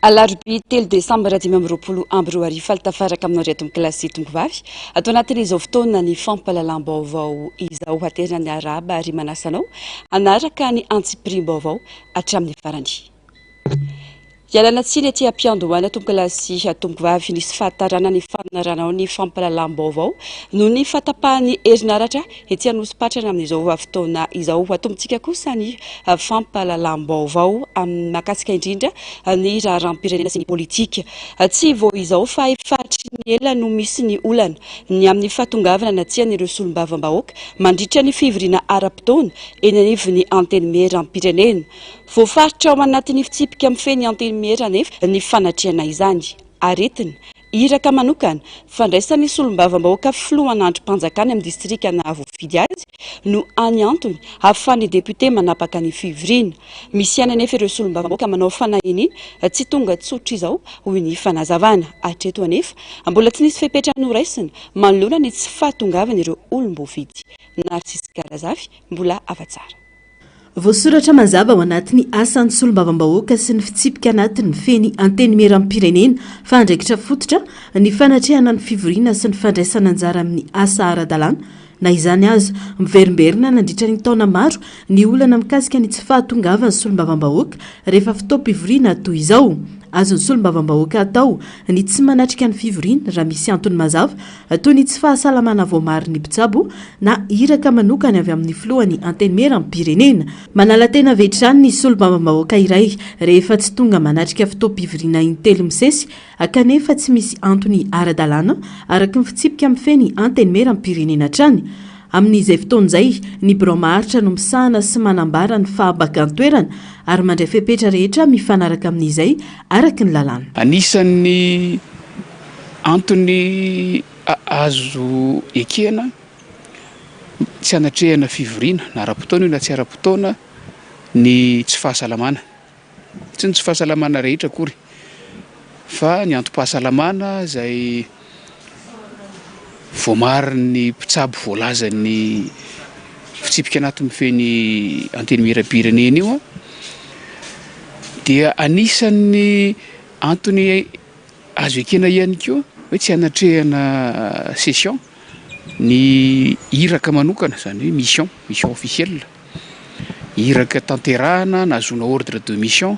Alarobia 3 Desambra 2020 faltafaraka amin'ny reto klasy tongovavy atao anatin'izao fotoana ny fampahalalam-baovao izao haterina ny araba ary manasanao anaraka ny antsipirim-baovao hatramin'ny farany. Ialana tsiny aty ampiandohana tongolasy tongovavy nisy fahatarana ny fanararanao ny fampahalalam-baovao noho ny fatapahany herinaratra ety Anosipatrana amin'izao fotoana izao atombotsika kosa ny fampahalalam-baovao amin'ny makasika indrindra ny raharam-pirenena sy ny politika. Tsy vao izao fa efatry ny ela no misy ny olana ny amin'ny fahatongavana na tsy an'ireo solombavam-bahoaka mandritra ny fivoriana ara-potoana eny anivon'ny antenimieram-pirenena. Voafaritra ao anatin'ny fitsipika mifeny antenimieran nefa ny fanatriana izany aretina iraka manokana fandraisan'ny solombavam-bahoaka filohan'androm-panjakana amin'ny distrika na voafidy azy no any antony ahafahan'ny depute manapaka ny fivoriana. Misy ihany anefa ireo solombavam-bahoaka manao fanahiny tsy tonga tsotra izao hoy ny fanazavana hatreto anefa mbola tsy nisy fepetra noraisina manoloana ny tsy fahatongavana ireo olom-boafidy. Narcisse Karazafy mbola afa-tsara. Voasoratra mazava ao anatin'ny asan'ny solombavam-bahoaka sy ny fitsipika anatin'ny feny antenimieram-pirenena fandraikitra fototra ny fanatrehana ny fivoriana sy ny fandraisana anjara amin'ny asa ara-dalàna na izany azy miverimberina nandritra ny taona maro ny olana mikasika ny tsy fahatongavany solombavam-bahoaka rehefa fotoam-pivoriana toy izao. Azon'ny solombavam-bahoaka atao ny tsy manatrika ny fivoriana raha misy antony mazava toy ny tsy fahasalamana voamary ny mpitsabo na iraka manokana avy amin'ny filohan'ny antenimieram-pirenena. Manala tena vetrany ny solombavam-bahoaka iray rehefa tsy tonga manatrika fotoam-pivoriana intelo misesy kanefa tsy misy antony ara-dalàna araka ny fitsipika mifeny antenimieram-pirenena trany. Amin'izay fotoan'izay ny birao maharitra no misahana sy manambara ny fahabakan-toerana ary mandray fepetra rehetra mifanaraka amin'izay araka ny lalàna. Anisan'ny antony azo ekena tsy anatrehana fivoriana na ara-potoana io na tsy ara-potoana ny tsy fahasalamana. Tsy ny tsy fahasalamana rehetra akory fa ny antom-pahasalamana izay voamary ny mpitsabo voalazan'ny fitsipika anaty mifeny antenimieram-pirenena io dia anisan'ny antony azo ekena ihany koa hoe tsy anatrehana session ny iraka manokana izany hoe mission officielle iraka tanterahana nazona ordre de mission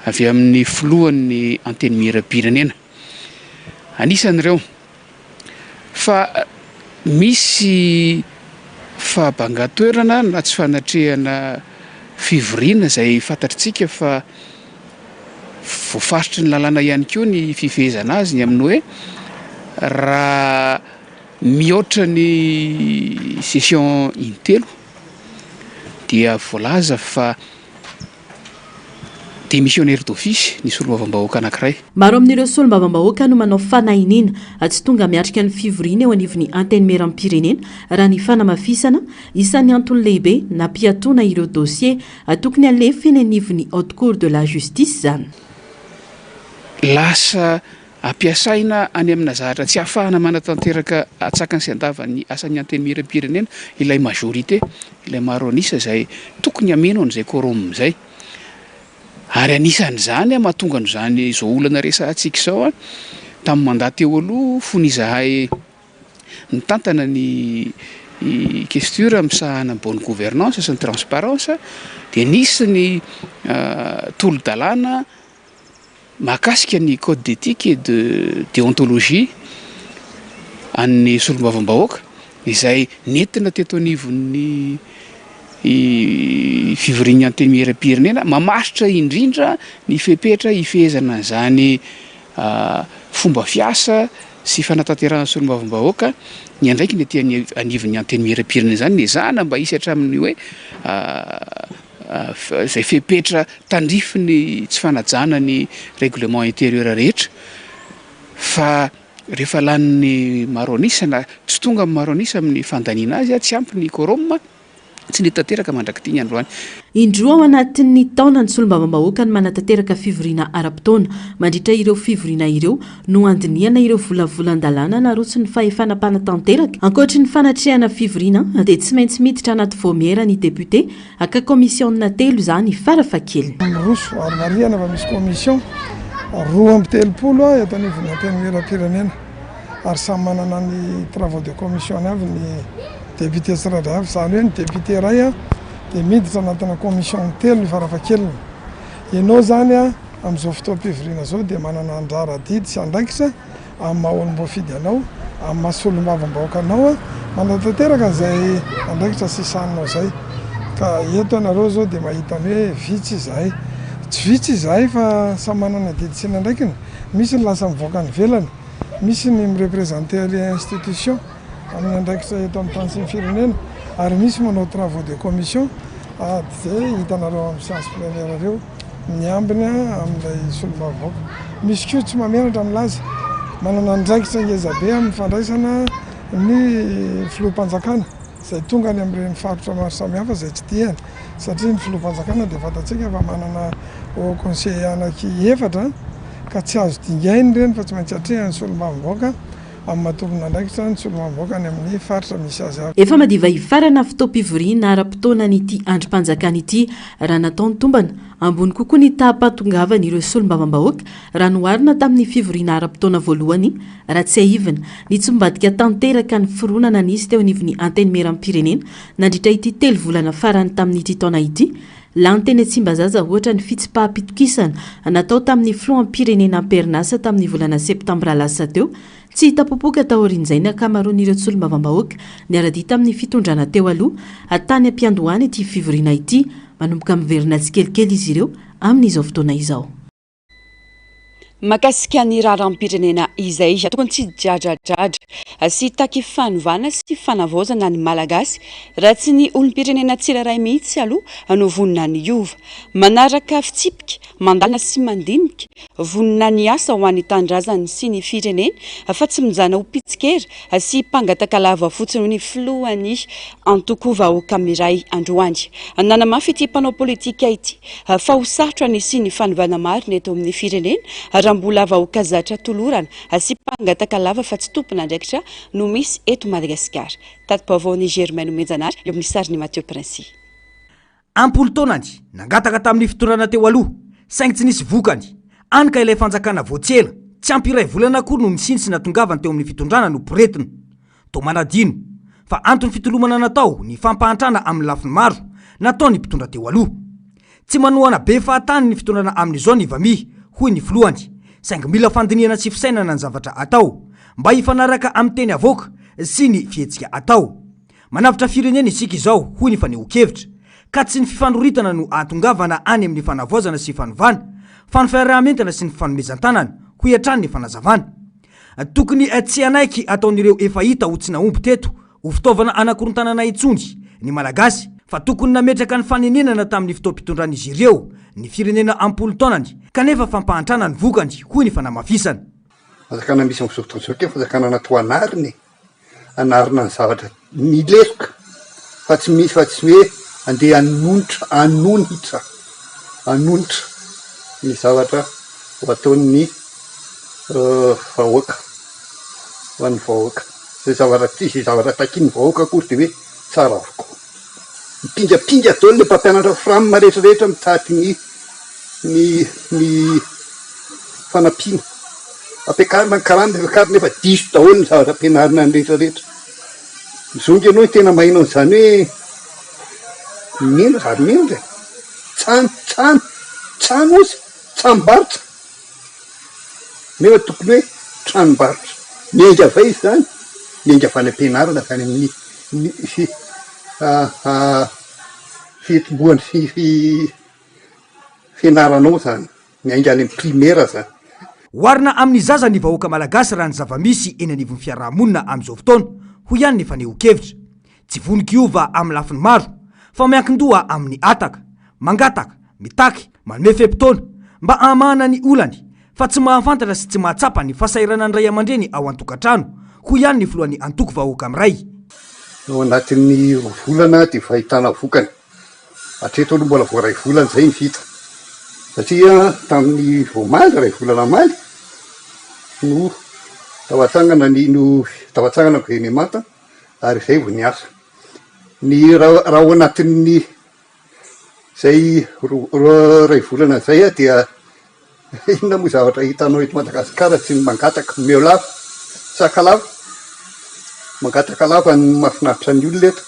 avy amin'ny filohan'ny antenimieram-pirenena anisan'ireo. Fa misy fahabanga-toerana na tsy fanatrehana fivoriana izay fantatritsika fa voafaritry ny lalàna ihany koa ny fifehezana azy ny amin'ny hoe raha mihoatra ny session intelo dia voalaza fa démissionnaire d'office ny solombavam-bahoaka anankiray. Maro amin'ireo solombavam-bahoaka no manao fanahiniana tsy tonga miatrika ny fivoriana eo anivon'ny antenimieram-pirenena raha ny fanamafisana isan'ny antony lehibe na mpiatoana ireo dossier tokony alefa eny anivon'ny haute cour de la justice zany. Lasa ampiasaina any amina zahatra tsy ahafahana manatanteraka atsakany sy andavany asan'ny antenimieram-pirenena ilay majorité ilay maro anisa izay tokony ameno an'izay quorum izay. Ary anisan'izany mahatonga an'izany izao olana resantsika izao tamin'ny mandat teo aloha fony izahay nitantana ny questure amin'nisahana bonne gouvernance sy ny transparence dia nisy ny tolo-dalàna mahakasika ny code d'éthique et de déontologie an'ny solombavam-bahoaka izay nentina teto anivon'ny fivoriana antenimieram-pirenena mamaritra indrindra ny fepetra ifehezana izany fomba fiasa sy fanatanterahana solombavam-bahoaka ny andraiky ny aty anivon'ny antenimieram-pirenena izany ny zana mba hisy hatramin'ny hoe izay fepetra tandrifiny tsy fanajana ny règlement intérieur rehetra fa rehefa lanin'ny maro anisa na tsy tonga amin'ny maro anisa amin'ny fandaniana azy tsy ampy ny quorum tsy nitateraka mandrakity ny androany. Indroa ao anatin'ny taona ny solombavam-bahoaka ny manatanteraka fivoriana ara-potoana mandritra ireo fivoriana ireo no andiniana ireo volavolan-dalàna narotsy ny fahefana mpanatanteraka ankoatry ny fanatrehana fivoriana dia tsy maintsy miditra anaty vomiera ny député ka komisiona telo izany farafakely. Roso ary mariana fa misy komision 2 eto anivon'ny antenimiram-pirenena ary samy manana ny travaux de commission avy ny député tsirairay avy, zany hoe ny député ray a dia miditra anatina commission telo ny farafahakeliny. Ianao zany a amin'izao fotoam-pivoriana zao dia manana andrara didy sy andraikitra amin'ny maha-olom-boafidy anao, amin'ny maha-solom-bavambahoaka anao a manatanteraka an'izay andraikitra sy saninao zay. Ka eto ianareo zao dia mahita ny hoe vitsy izahay, tsy vitsy izahay fa samy manana didy sy ny andraikiny. Misy ny lasa mivoaka ny velany, misy ny mireprésenter les institutions amin'ny andraikitra eto amin'ny tany sy ny firenena, ary misy manao travaux de commission zay hitanareo amin'ny séance plénière reo miambina amin'ilay solom-bavavoaka. Misy koa tsy mamenatra milaza, manana andraikitra ngezabe amin'ny fandraisana ny filoham-panjakana izay tonga any amin'ireny faritra maro samihafa izay tsy tiany, satria ny filoham-panjakana dia fantatsika fa manana au conseil anaky efatra ka tsy azo dingainy ireny fa tsy maintsy hatreha ny solom-bavavoaka amin'ny matorona andraikitra ny solom-bavavoaka any amin'ny faritra misy azy avy. Efa madiva hifarana fotoam-pivoriana ara-potoana n'ity androm-panjakana ity raha nataony tombana ambony kokoa ny taham-patongavana ireo solom-bavam-bahoaka raha noharina tamin'ny fivoriana ara-potoana voalohany raha tsy ahivana ny tsy mbadika tanteraka ny fironana nisy teo anivon'ny antenimiram-pirenena nandritra ity 3 volana farany tamin'ity taona ity. Lanteny Tsimbazaza ohatra ny fitsipaham-pitokisana natao tamin'ny filoham-pirenena Amperinasa tamin'ny volana septambra lasa teo tsy hitapopoka taorian'izay ny akamaroan'ireo solom-bavam-bahoaka niara-dia tamin'ny fitondrana teo aloha atany ampiandohany ity fivoriana ity manomboka miverina tsikelikely izy ireo amin'izao fotoana izao. Makasika ny raharam-pirenena izay tokony tsy dradradratra sy taky fanovana sy fanavaozana ny malagasy raha tsy ny olom-pirenena tsirairay mihitsy aloha no vonina ny iova. Manaraka fitsipika, mandalina sy mandinika, vonina ny asa ho an'ny tandrazany sy ny firenena fa tsy mijana ho pitsikera sy mpangataka lava fotsiny ny filohan'ny antoko vahoaka miray androany. Nanamafy ity mpanao politika ity fa ho sarotra ny sy ny fanovana marina eto amin'ny firenena mbola vahoaka zatra tolorana sy mpangataka lava fa tsy tompona andraikitra no misy eto Madagasikara. Tatim-baovao Germaine Menjanary eo amin'ny sariny Mathieu Princy. Ampolo taonany nangataka tamin'ny fitondrana teo aloha saingy tsy nisy vokany anika ilay fanjakana voatsela tsy ampy iray volana koa no nisiny sy natongavany teo amin'ny fitondrana no poretina to manadino fa antony fitolomana natao ny fampahantrana amin'ny lafiny maro natao ny mpitondra teo aloha tsy manohana be fahatany ny fitondrana amin'izao ny vami hoy ny filohany saingy mila fandiniana sy fisainana ny zavatra atao mba hifanaraka amin'ny teny avoaka sy ny fihetsika atao. Manavitra firenena isika izao hoy ny faneho-kevitra ka tsy ny fifanoritana no atongavana any amin'ny fanavaozana sy fanovana fa ny fiarahamentana sy ny fanomezan-tanana hoy hatrany ny fanazavana. Tokony tsy anaiky ataon'ireo efa hita ho tsy naomby teto ho fitaovana anakorontana itsondy ny malagasy fa tokony nametraka ny fanenenana tamin'ny fitaom-pitondran'izy ireo ny firenena ampolo taonany kanefa fampahantrana ny vokany hoy ny fanamafisana. Fanjakana misy amin'izao fotoana izao fanjakana natao anariny anarina ny zavatra mileroka fa tsy misy fa tsy hoe andeha anonitra ny zavatra ho ataon'ny vahoaka ho an'ny vahoaka zay zavatra tsisy zavatra takiany vahoaka akory dia hoe tsara avokoa. Mipinjapinja daholo le mpampianatra framina rehetrarehetra mitaty ny fanampiana ampiakarina ny karana ampiakarina efa diso daholo ny zavatra ampianarina ny rehetrarehetra. Mizongy ianao tena mahinao an'izany hoe mino zary mino re tsano ozy tsanom-barotra nefa tokony hoe tranom-barotra miainga avay izy zany miainga avany ampianarana zany amin'ny fitomboany fianaranao zany miainga any amin'ny primaire zany. Hoarina amin'ny zaza ny vahoaka malagasy raha ny zava-misy eny anivon'ny fiarahamonina amin'izao fotoana ho ihany ny faneho-kevitra tsy vonika iova amin'ny lafiny maro fa miankin-doha amin'ny ataka mangataka mitaky manome fe-potoana mba hamahana ny olany fa tsy mahafantatra sy tsy mahatsapa ny fahasairana ny ray aman-dreny ao an-tokantrano ho ihany ny filohan'ny antoko vahoaka amiray. Ao anatin'ny volana dia fahitana vokany hatreto aloha mbola voaray volana zay ny vita satria tamin'ny voamaly ray volana maly no tavatsangana gouvernemanta ary zay vo ny asa ny raha ao anatin'ny zay ray volana zay a dia inona moa zavatra hitanao eto Madagasikara tsy ny mangataka meolava sakalava mangataka lava ny mahafinaritra ny olona eto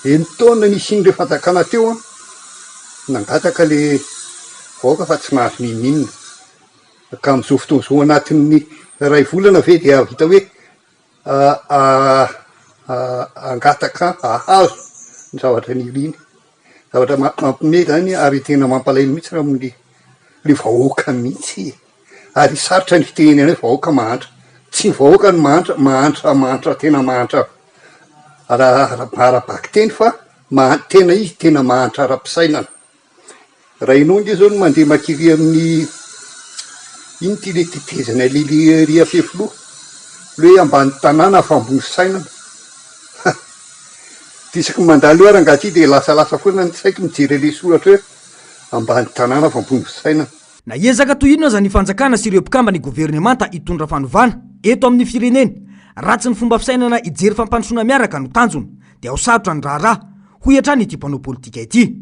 eny taona nisy indreo fanjakana teo a nangataka le vahoaka fa tsy mahazo mininona ka amin'izao fotoan'izao anatin'ny ray volana ve dia vita hoe angataka ahazo ny zavatra niriny zavatra mampime zany ary tena mampalainy mihitsy raha amin'ny le vahoaka mihitsy ary sarotra ny fitenena hoe vahoaka mahantra tsy vahoaka ny mahantra tena mahantra ara-baky teny fa tena izy tena mahantra ara-pisainana raha inao nge zao no mandeha makiry amin'ny iny ty le tetezana ria fefilo le hoe ambany tanàna fambony fisainana ty isaky mandalo ary angaty de lasalasa foana ny saiko mijery le soratra hoe ambany tanàna fambony fisainana. Na ezaka toy inona zany fanjakana sy ireo mpikamba ny governemanta hitondra fanovana eto amin'ny firenena raha tsy ny fomba fisainana ijery fampandrosoana miaraka no tanjona dia ao sarotra ny raharaha hoy hatrany ity mpanao politika ity.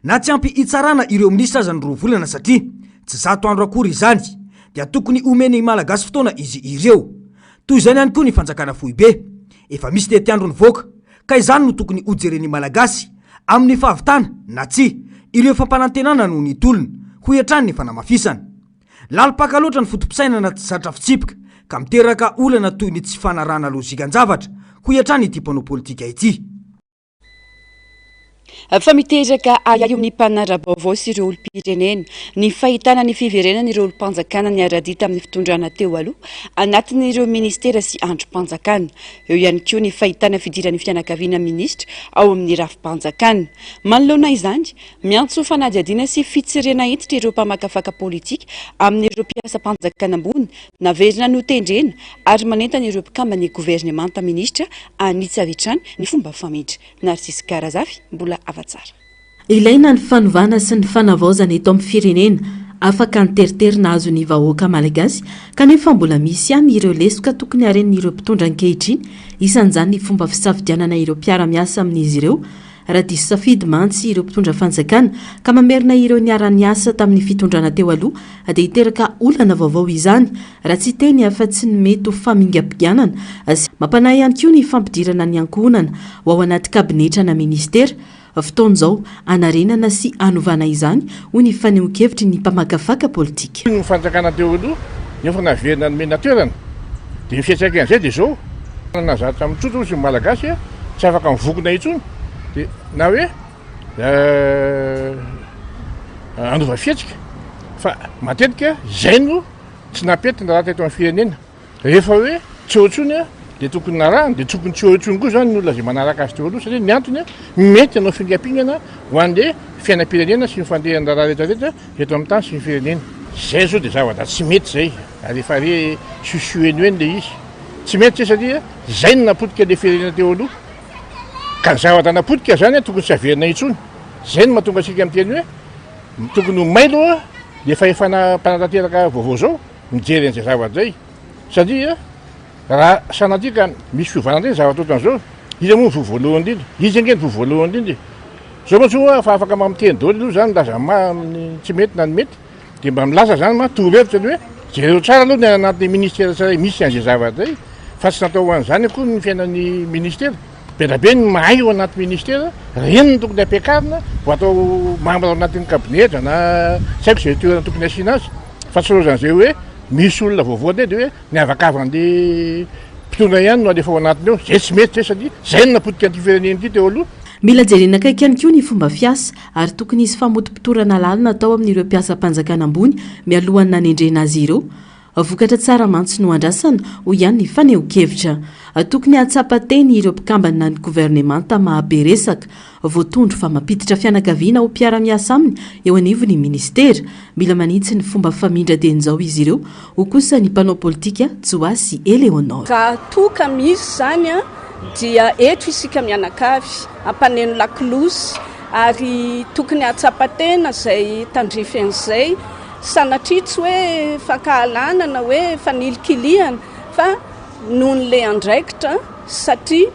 Na tsy ampy hitsarana ireo minisitra aza ny roa volana satria tsy zato andro akory izany dia tokony omeny malagasy fotoana izy ireo. Toy izany ihany koa ny fanjakana foibe efa misy tety andro ny voaka ka izany no tokony hojereny malagasy amin'ny fahavitana na tsy ireo fampanantenana no ny tolona hoy hatrany ny fanamafisana. Lalipaka loatra ny fotom-pisainana tsy zatra fitsipika ka miteraka olana toy ny tsy fanarana lozikan-javatra hoy hatrany ity mpanao politika ity. Fa miteraka eo ny mpanara-baovao sy ireo olom-pirenena ny fahitana ny fiverenana ireo olom-panjakana ny aradita amin'ny fitondrana teo aloha anatin'ireo ministera sy androm-panjakana. Eo ihany koa ny fahitana fidiran'ny fianakaviana minisitra ao amin'ny rafim-panjakana. Manoloana izany miantso fanadihadiana sy fitsirena entitra ireo mpamakafaka politika amin'ireo mpiasa mpanjakana ambony naverina no tendrena ary manentana ireo mpikamba ny governemanta minisitra anitsy avy hatrany ny fomba famindra. Narcisse Karazafy mbola avatsara. Ilaina ny fanovana sy ny fanavaozana eto amin'ny firenena afaka niteriterina azo ny vahoaka malagasy kanefa mbola misy ihany ireo lesoka tokony haren'ireo mpitondra ankehitriny isan'izany ny fomba fisafidianana ireo mpiara-miasa amin'izy ireo raha diso safidy mantsy ireo mpitondra fanjakana ka mamerina ireo niara-ny asa tamin'ny fitondrana teo aloha dia hiteraka olana vaovao izany raha tsy teny afa-tsy ny mety ho famingam-piganana mampanahy ihany koa ny fampidirana ny ankohonana ho ao anaty kabinetra na ministera fotoan'izao anarenana sy anovana izany ho ny fanehoan-kevitry ny mpamakafaka politika. Ny fanjakana teo aloha nefa naverina ny menatoerana dia fiantsaikan'izay dia zao nazatra mitsotra sy malagasy tsy afaka mivokona intsony dia na hoe andova fiatsika fa matetika zay no tsy napetina raha teto amin'ny firenena rehefa hoe tsy eo intsony dia tokony narahana dia tokony tsy eo intsony koa zany ny olona zay manaraka azy teo aloha satria ny antony mety anao fingam-pingana ho an'le fiainam-pirenena sy ny fandehan-draharaha rehetrarehetra eto amin'ny tany sy ny firenena. Zay zao dia zavatra tsy mety zay ary efa re susueny eny le izy tsy mety satria zay no napotika le firenena teo aloha ka ny zavatra napotika zany tokony tsy averina intsony. Zay no mahatonga asika miteny hoe tokony ho mailo dia efa mpanantanteraka vaovao zao mijery an'izay zavatra zay satria raha sanatika misy fiovanana ndray zavatra ohatran'izao izy moa ny voalohan'ny indrindra izy ange ny voalohan'ny indrindra zao matsoa fa afaka mamiteny daholo aloha zany laza tsy mety na ny mety dia mba milasa zany ma torohevitra ny hoe jereo tsara aloha ny anatin'ny ministera tsara misy an'izay zavatra zay fa tsy natao hoan'izany akoa ny fiainan'ny ministera betrabe ny mahay eo anaty ministera reny ny tokony ampiakarina vo atao mamba ao anatin'ny kabinetra na tsy haiko zay toerana tokony asiana azy fa tsy loazan'izay hoe misy olona vaovao dia hoe ny avakavan'le mpitondra ihany no alefa ao anatiny eo zay tsy mety zay satria zay no napotika an'ity firenena ity teo aloha. Mila jerena akaiky ihany koa ny fomba fiasa ary tokony hisy famotim-pitorana lalina atao amin'ireo mpiasa-mpanjakana ambony mialohan'ny nanendrena azy ireo. Vokatra tsara mantsy no andrasana ho ihany ny fanehoan-kevitra. Tokony hatsapa-teny ireo mpikambana ny governemanta mahabe resaka voatondro fa mampiditra fianakaviana ho mpiara-miasa aminy eo anivon'ny ministera mila manitsy ny fomba famindra dian'izao izy ireo ho kosa ny mpanao politika Joasy Eleonora. Raha toka misy zany dia eto isika mianakavy ampaneno lakolosy ary tokony hatsapa-tena zay tandrifen'izay sanatria tsy hoe fankahalana na hoe fanilikilihana fa noho n'le andraikitra satria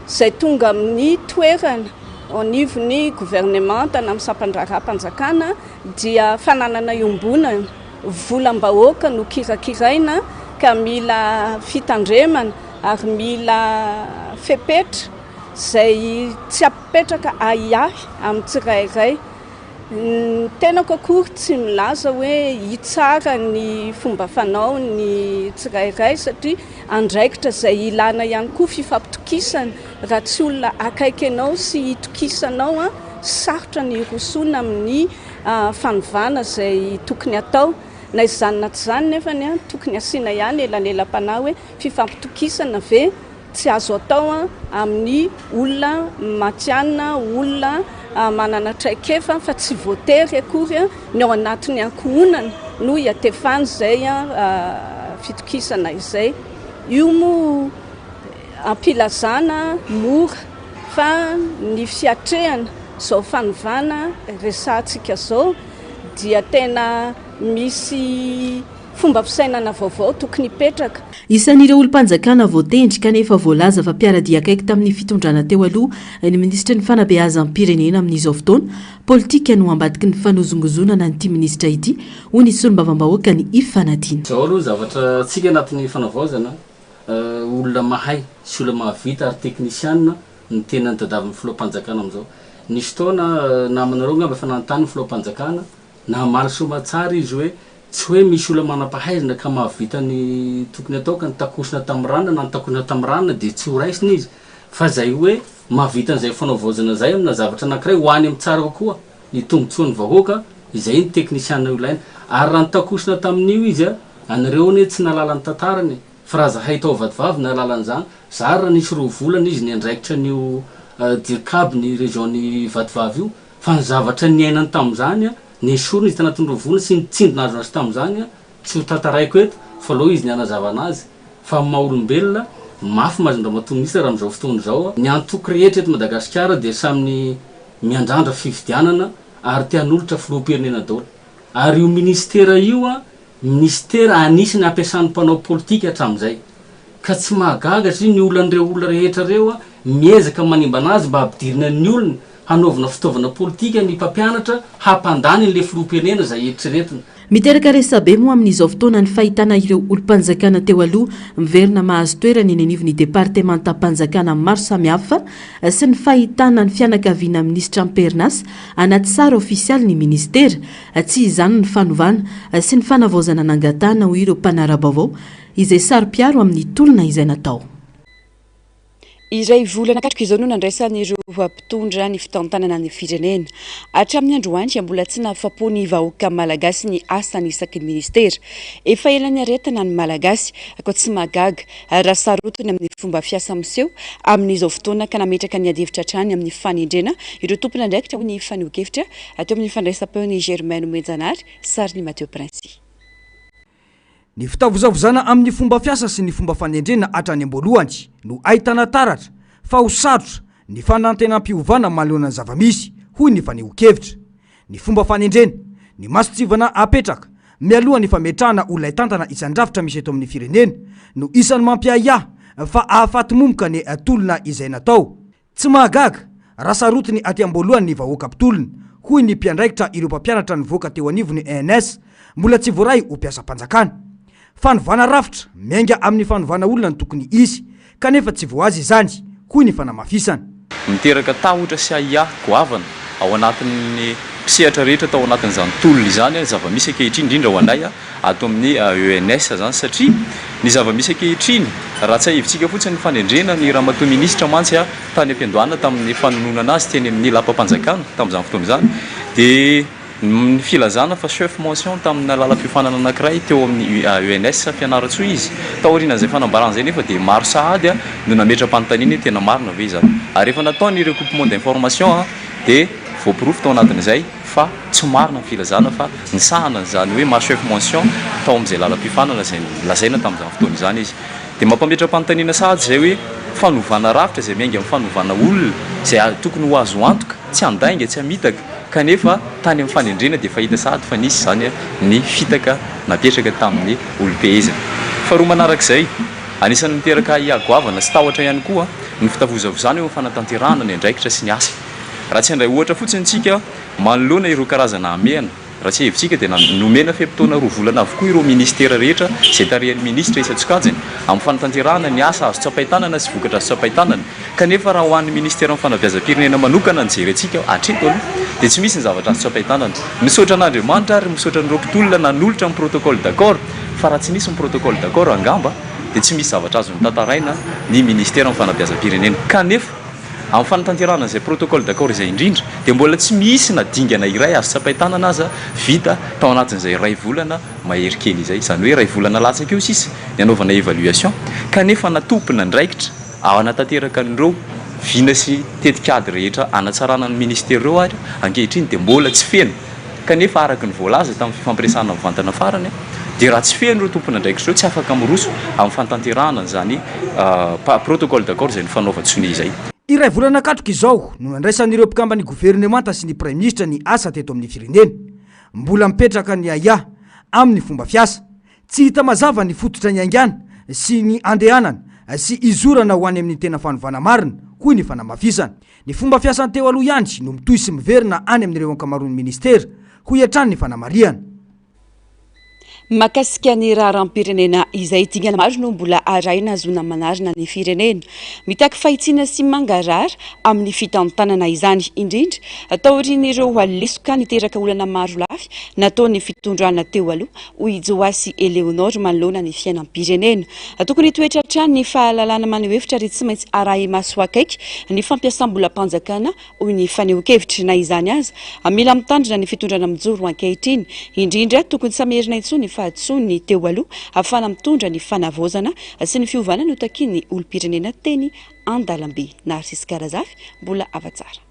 zay tonga amin'ny toerana anivon'ny governemanta na amin'ny sampandraram-panjakana dia fananana iombonana volam-bahoaka no kirakiraina ka mila fitandremana ary mila fepetra zay tsy apipetraka aiahy amin'ny tsirairay. Tena kokory tsy milaza hoe hitsara ny fomba fanao ny tsirairay satria andraikitra zay ilana ihany koa fifampitokisana. Raha tsy olona akaiky anao sy hitokisanao sarotra ny rosoana amin'ny fanovana zay tokony atao. Na izany na tsy izany nefany tokony asiana ihany elanelam-panahy hoe fifampitokisana ve tsy azo atao amin'ny olona matianina, olona manana traikefa fa tsy voatery akory ny ao anatin'ny ankohonana no hiatefany zay fitokisana izay. Io moa ampilazana mora fa ny fiatrehana zao fanovana resantsika zao dia tena misy fomba fisainana vaovao tokony hipetraka. Isan'ireo olo-mpanjakana voatendry kanefa voalaza fa mpiaradia akaiky tamin'ny fitondrana teo aloha ny ministra ny fanabeazan'ny pirenena amin'izao fotoana politika no ambadiky ny fanozongozonana n'ity ministra ity hoy ny solombavam-bahoaka ny Ifanadina. Zao aloha zavatra tsika anatin'ny fanavaozana olona mahay sy olona mahavita ary teknisianina ny tena nitadavin'ny filoham-panjakana amin'izao. Nisy fotoana namanareo ngamba fa nanontany ny filoham-panjakana na maly somatsara izy hoe tsy hoe misy olona manam-pahaizana ka mahavita ny tokony atao ka nitakosina tamin'ny ranona na nitakosina tamin'ny ranona dia tsy ho raisina izy fa zay hoe mahavita an'izay fanavaozana zay amina zavatra anankiray ho any amin'ny tsara kokoa ny tombontsoan'ny vahoaka izay ny teknisianina ilaina ary raha nitakosina tamin'io izy anareo ny tsy nalala ny tantarany fa raha zahay tao vadivavy nalala an'izany zary raha nisy roa volana izy ny andraikitra nio dirikaby ny région-ny vadivavy io fa ny zavatra niainany tamin'izany ny sorony izy tanatin'ny roa volana sy nitsindona azo azy tamin'izany tsy ho tantaraiko eto fa aloha izy nianazava anazy fa maha olombelona mafy mazindramatoministra raha amin'izao fotoana izao ny antoky rehetra eto Madagasikara dia samy miandrandra fifidianana ary tian'olotra filoham-pirenena daholo ary io ministera io ministera anisany ampiasan'ny mpanao politika hatramin'izay ka tsy mahagaga satria ny olonan'ireo olona rehetra reo miezaka manimba anazy mba hampidirina ny olona hanaovana fitaovana politika ny mpampianatra hampandany n'le filoham-pirenena zay eritreretina. Miteraka resabe moa amin'izao fotoana ny fahitana ireo olo-mpanjakana teo aloha miverina mahazo toerana eny anivon'ny departemanta-mpanjakana maro samihafa sy ny fahitana ny fianakaviana ministra Pernas anaty sary ofisialy ny ministera tsy izany ny fanovana sy ny fanavaozana nangatana ho ireo mpanara-baovao izay sary-piaro amin'ny tolona izay natao. Iray volana katrika izao no nandraisan'ireo mpitondra ny fitantanana ny firenena hatramin'ny androany dia mbola tsy nahafapo-ny vahoaka malagasy ny asany isaky ny ministera. Efa ela ny aretana ny malagasy ako tsy magaga raha sarotiny amin'ny fomba fiasa miseho amin'izao fotoana ka nametraka ny adevitra hatrany amin'ny fanendrena ireo tompona andraikitra ho ny faneho-kevitra atao amin'ny fandraisam-peon'ny Germaine Menjanary sary ny Mateo Princy. Ny fitavozavozana amin'ny fomba fiasa sy ny fomba fanendrena hatrany am-boalohany no ahitana taratra fa ho sarotra ny fanantenam-piovana manoloana ny zavamisy hoy ny faneho-kevitra. Ny fomba fanendrena ny masotsivana apetraka mialoha ny fametrahana olona itantana isan-drafitra misy eto amin'ny firenena no isan'ny mampiahiahy fa ahafaty momoka ny atolona izay natao. Tsy mahagaga raha sarotiny aty am-boalohany ny vahoaka mpitolona hoy ny mpiandraikitra ireo mpampianatra nivoaka teo anivony ENS mbola tsy voaray ho mpiasa-mpanjakana. Fanovana rafitra miainga amin'ny fanovana olona ny tokony izy kanefa tsy voazy izany hoy ny fanamafisana. Miteraka tahotra sy ahiahy goavana ao anatin'ny mpisehatra rehetra tao anatin'izany tolona izany zava-misy ankehitriny indrindra ho anay ato amin'ny ENS zany satria ny zava-misy ankehitriny raha tsy ahivitsika fotsiny ny fanendrena ny ramatoa ministra mantsy tany am-piandohana tamin'ny fanonona azy teny amin'ny lampam-panjakana tamin'izany fotoana izany dia ny filazana fa chef mention tamin'ny lalam-piofanana anankiray teo amin'ny ENS fianaratsoa izy taorian'izay fanambaran'izay nefa dia maro sahady no nametra-panontaniana tena marina ve izany ary rehefa nataony recoupement d'information dia voapirofo tao anatin'izay fa tsy marina ny filazana fa ny sahana zany hoe maro chef mention tao amin'izay lalam-piofanana zay lazaina tamin'izany fotoana izany izy dia mampametra-panontaniana sahady zay hoe fanovana rafitra zay miainga amin'ny fanovana olona zay tokony ho azo antoka tsy andainga tsy hamitaka kanefa tany amin'ny fanendrena dia fahita sahady fa nisy zany ny fitaka napetraka tamin'ny olom-pehezana. Faharoa manarak'izay anisan'ny miteraka iagoavana sy tahotra ihany koa ny fitavozavozana eo amin'ny fanatanterahana ny andraikitra sy ny asa. Raha tsy handray ohatra fotsiny tsika manoloana ireo karazana amehana raha tsy hevintsika dia nomena fempotoana roa volana avokoa ireo ministera rehetra zay tarihan'ny ministra isatsokajiny amin'ny fanatanterahana ny asa azo tsapaitanana sy vokatra azo tsapaitanana kanefa raha ho an'ny ministera amin'ny fanabeazam-pirenena manokana nyjery antsika hatreto aloha dia tsy misy ny zavatra azo tsapaitanana misaotra an'Andriamanitra ary misaotra nyreo mpitolona nanolotra amin'ny protocole d'accord fa raha tsy nisy ny protocole d'accord angamba dia tsy misy zavatra azo mitantaraina ny ministera amin'ny fanabeazam-pirenena kanefa amin'ny fanatanterahana izay protocole d'accord izay indrindra dia mbola tsy misy na dingana iray azo tsapaitanana aza vita tao anatin'izay ray volana mahery kely izay izany hoe ray volana latsaka eo sisy ny anaovana évaluation kanefa natompona ndraikitra ao anatanteraka an'ireo vina sy tetikady rehetra anatsarana ny ministera ireo ary ankehitriny dia mbola tsy feno kanefa araka ny voalaza tamin'ny fifampiresana mivantana farany dia raha tsy feno ireo tompona ndraikitra ireo tsy afaka miroso amin'ny fanatanterahana zany protocole d'accord izay ny fanaovan-tsony izay. Iray volana katroka izao no nandraisan'ireo mpikambany gouvernemanta sy ny premier ministre ny asa teto amin'ny firenena mbola mipetraka ny aya amin'ny fomba fiasa tsy hita mazava ny fototra ny aingana sy ny andehanana sy izorana ho any amin'ny tena fanovana marina hoy ny fanamafisana ny fomba fiasany teo aloha ihany no mitohy sy miverina any amin'ireo ankamaroan'ny ministera ho iatrany ny fanamariana. Makasika ny raharam-pirenena izay dingana maro no mbola araina azona manarina ny firenena mitaky fahitsiana sy mangarara amin'ny fitantanana izany indrindra ataorin'ireo alesoka niteraka olana maro lafy nataony fitondrana teo aloha hoy Joasy Eleonora manoloana ny fiainam-pirenena tokony toetratrany ny fahalalana maneho hevitra ary tsy maintsy arahy maso akaiky ny fampiasam-bola mpanjakana hoy ny faneho-kevitra na izany aza mila mitandrina ny fitondrana mijoro ankehitriny indrindra tokony samerina intsony fahatsony teo aloha afana mitondra ny fanavozana sy ny fiovana no takiny olom-pirenena teny Andalambe Narcisse Karazafy mbola avatsara.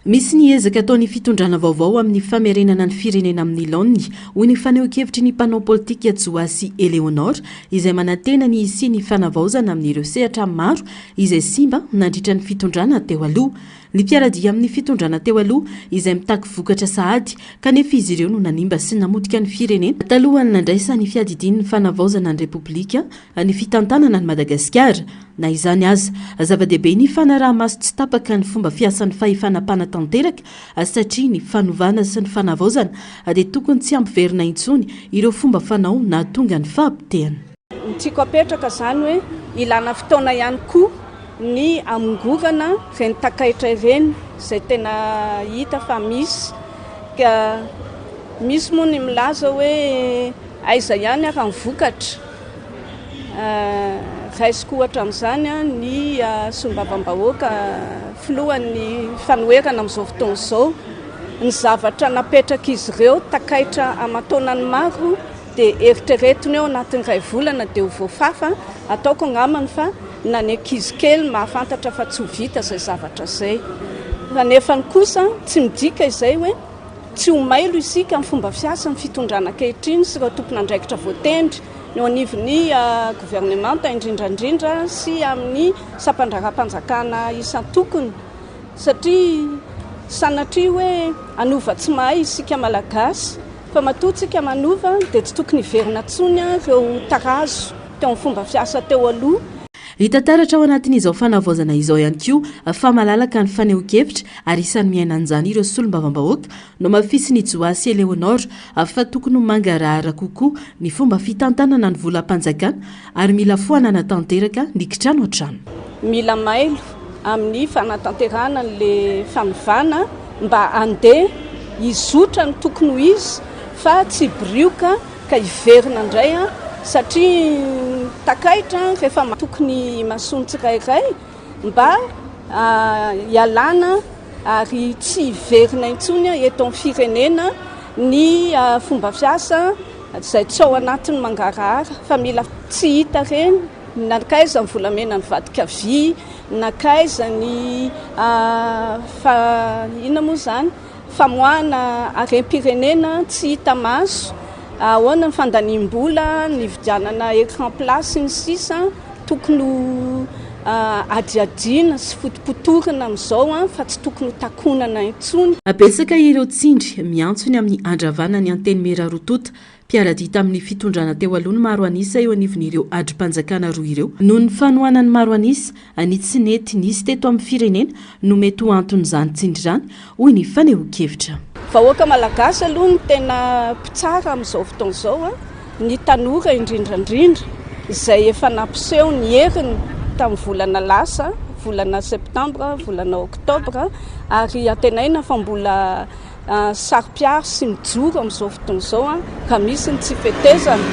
Misy ny ezaka ataony fitondrana vaovao amin'ny famerenana ny firenena amin'ny Londres hoy ny faneho-kevitry ny mpanao politika Joasy Eleonora izay manantena ny isi ny fanavaozana amin'ireo sehatra maro izay simba nandritra ny fitondrana teo aloha. Ny mpiaradia amin'ny fitondrana teo aloha izay mitaky vokatra sahady kanefa izy ireo no nanimba sy namodika ny firenena talohany nandraisa ny fiadidin'ny fanavaozana ny repoblika ny fitantanana ny Madagasikara na izany aza zava-dehibe ny fanaraha-maso tsy tapaka ny fomba fiasan'ny fahefana tanteraka satria ny fanovana sy ny fanavaozana dia tokony tsy ampiverina intsony ireo fomba fanao na tonga ny fahabotehana. Ny tiako apetraka zany hoe ilana fotoana ihany koa ny amongorana ireny takaitra ireny izay tena hita fa misy ka misy moa ny milaza hoe aiza ihany ary mivokatra raisiko ohatra amin'izany ny solombavam-bahoaka filohan'ny fanoerana amin'izao fotoana izao ny zavatra napetraka izy ireo takaitra aman-taonany maro dia eritreretiny eo anatin'ny ray volana dia ho voafafa ataoko ngamany fa na ny ankizy kely mahafantatra fa tsy ho vita izay zavatra izay kanefa ny kosa tsy midika izay hoe tsy ho mailo isika amin'ny fomba fiasa ny fitondrana ankehitriny sy ireo tompona andraikitra voatendry ny ao anivon'ny gouvernemanta indrindrandrindra sy amin'ny sampandraram-panjakana isan-tokony satria sanatria hoe anova tsy mahay isika malagasy fa matotsika manova dia tsy tokony hiverina tsony ireo tarazo teo amin'ny fomba fiasa teo aloha. Hitantaratra ao anatin'izao fanavaozana izao ihany koa fa malalaka ny faneho-kevitra ary isan'ny miaina an'izany ireo solombavam-bahoaka no mafisy ny Joasy Eleonora fa tokony mangarahara kokoa ny fomba fitantanana ny volam-panjakana ary mila foanana tanteraka nikitrano an-trano. Mila mailo amin'ny fanatanterahana le fanovana mba andeha izotra ny tokony ho izy fa tsy brioka ka hiverina indray satria takaitra rehefa tokony masono tsirairay mba ialana ary tsy hiverina intsony eto amin'ny firenena ny fomba fiasa izay tsy ao anatin'ny mangarahara fa mila tsy hita reny nakaiza ny volamena ny vadika vy nakaiza ny inona moa zany famoahana harem-pirenena tsy hita maso ahoana ny fandaniam-bola ny vidianana écran place ny sisa tokony adiadiana sy fotopotorana amin'izao fa tsy tokony takonana intsony. Apesaka ireo tsindry miantsony amin'ny andravana ny anteny Merarotota mpiaradia tamin'ny fitondrana teo aloha ny maro anisa eo anivon'ireo adrim-panjakana roa ireo noho ny fanohanany maro anisa ny tsy nety nisy teto amin'ny firenena no mety ho anton'izany tsindry izany hoy ny faneho-kevitra. vahoaka malagasy aloha ny tena mpitsara amin'izao fotoana izao a ny tanora indrindrandrindra izay efa nampiseho ny heriny tamin'ny volana lasa volana septambra volana oktobra ary antenaina fa mbola sary-piary sy mijoro amin'izao fotoana izao a ka misy ny tsy fetezana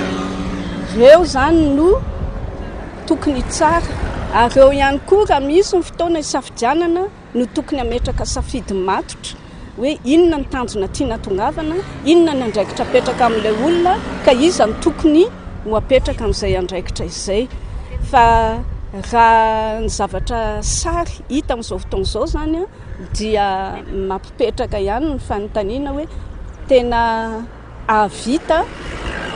reo zany no tokony tsara ary eo ihany koa raha misy ny fotoana isafidianana no tokony ametraka safidy matotra hoe inona ny tanjona tiana tongavana, inona ny andraikitra apetraka amin'ilay olona ka iza ny tokony ho apetraka amin'izay andraikitra izay. Fa raha ny zavatra sary hita amin'izao fotoana izao zany a dia mampipetraka ihany ny fanontaniana hoe tena avita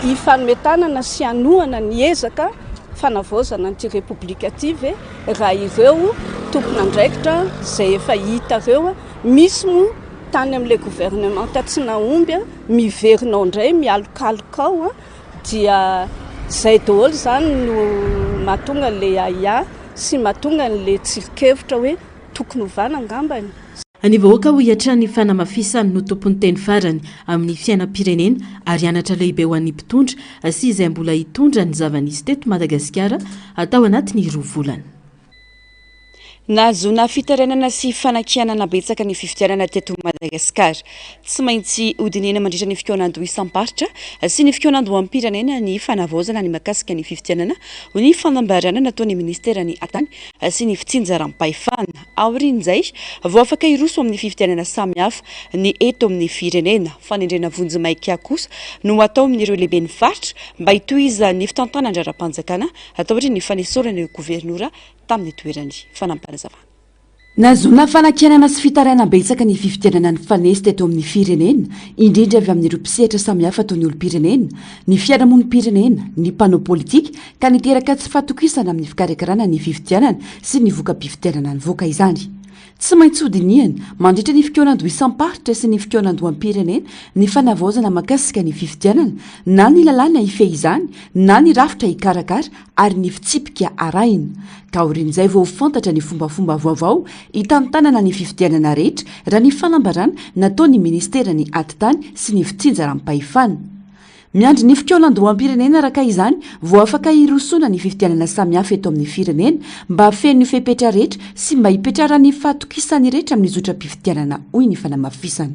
ifanometanana sy anohana ny ezaka fanavaozana ny républicative raha ireo tompona andraikitra izay efa hita reo misy mo tany amin'ilay gouvernement tsy naomby miverinao indray mialokaloka dia zay daholo zany no mahatonga le aya sy mahatonga n'le tsirikevitra hoe tokony hovana angambany. Ny vahoaka ho hiatrany fanamafisany no tompon'ny teny farany amin'ny fiainam-pirenena ary anatra lehibe ho an'ny mpitondra sy izay mbola hitondra ny zava-nisy teto Madagasikara atao anatiny 2 volana. Nazona fitarenana sy fanakianana betsaka ny fifidianana teto Madagasikara. Tsy maintsy hodinena mandritra ny fikoanando isam-paritra sy ny fikoanando am-pirenena ny fanavaozana ny makasika ny fifidianana ho ny fanambarana nataon'ny ministerany atany sy ny fitsinjaram-pahefana. Aorin'izay vao afaka iroso amin'ny fifidianana samihafa ny eto amin'ny firenena. Fanendrena vonjimaika kosa no atao amin'ireo lehibe ny faritra mba hitohiza ny fitantana andrara-panjakana atao ny fanesorana ireo gouvernorat tamin'ny toerany fanampanazavana. Nazona fanakianana sy fitaraina betsaka ny fifidianana ny fanesy teto amin'ny firenena, indrindra avy amin'ireo mpisehatra samihafa toy ny olom-pirenena, ny fiarahamonim-pirenena, ny mpanao politika ka niteraka tsy fahatokisana amin'ny fikarakarana ny fifidianana sy ny voka-pifidianana ny voka izany. Tsy maintsy hodiniana mandritra ny fikoanando isam-paritra sy ny fikoanando am-pirenena ny fanavaozana makasika ny fifidianana na ny lalàna ifehizany na ny rafitra hikarakara ary ny fitsipika arahina. Ka orin'izay vao fantatra ny fombafomba vaovao hitantanana ny fifidianana rehetra raha ny fanambarana nataon'ny ministerany atitany sy ny fitsinjaram-pahefana. Miandry ny fikoanando am-pirenena raka izany vao afaka irosona ny fifidianana samihafa eto amin'ny firenena mba feno ny fepetra rehetra sy mba hipetrara ny fahatokisany rehetra amin'ny zotra-pifidianana hoy ny fanamafisany.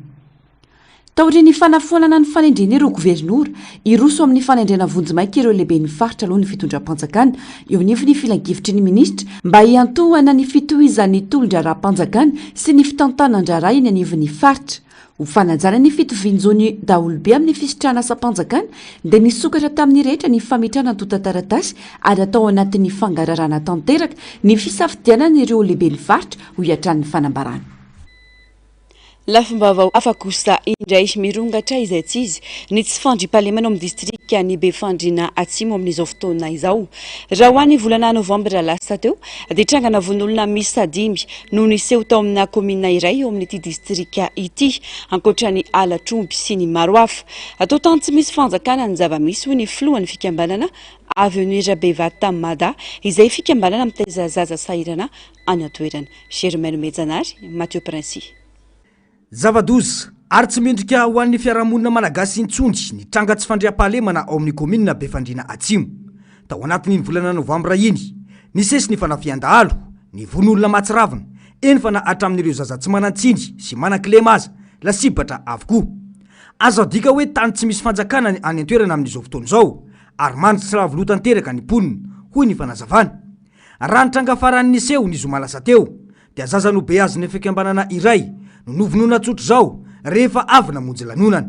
Taory ny fanafonana ny fanendrena ireo gouvernorat iroso amin'ny fanendrena vonjimaika ireo lehibe ny faritra aloha ny fitondram-panjakana eo nify ny filangivitry ny ministra mba hiantohana ny fitohizan'ny tolon-draram-panjakana sy ny fitantanandrara iny anivon'ny faritra. Ho fanajana ny fitovianjony daholobe amin'ny fisitrana asa-panjakana dia nisokatra tamin'ny rehetra ny famitrana tota-taratasy ary atao anatin'ny fangararana tanteraka ny fisafidianana ireo lehibe ny faritra ho hiatran'ny fanambarana. Lafimbavao hafa kosa indray mirongatra izay tsy izy ny tsy fandrim-pahalemana amin'ny distrika ny Befandriana Atsimo amin'izao fotoana izao. Raha ho any volana novambra lasa teo dia trangana von'olona miisa 5 no niseho tao amina komina iray eo amin'ity distrika ity ankoatrany Alatromby sy ny maro hafa. Atao tany tsy misy fanjakana ny zava-misy hoy ny filohan'ny fikambanana Avenue Bevata Mada izay fikambanana mitaiza zaza sahirana any an-toerana. Germaine Mejanary, Mathieu Princy. Zava-doza ary tsy mendrika ho an'ny fiarahamonina malagasy intsondry ny tranga tsy fandriam-pahalemana ao amin'ny komina Befandriana Atsimo. Tao anatin'ny volana novambra iny, nisesy ny fanafian-dahalo, ny von'olona matsiravina, eny fa na hatramin'ireo zaza tsy manan-tsindry sy manan-kilema aza, lasibatra avokoa. Azo adika hoe tany tsy misy fanjakana any an-toerana amin'izao fotoana izao, ary mandry tsy ravolo tanteraka ny ponina, hoy ny fanazavana. Raha ny tranga farany niseho ny zoma lasa teo, dia zaza no be azy ny fikambanana iray no novonoina tsotro zao rehefa avy namonjy lanonana.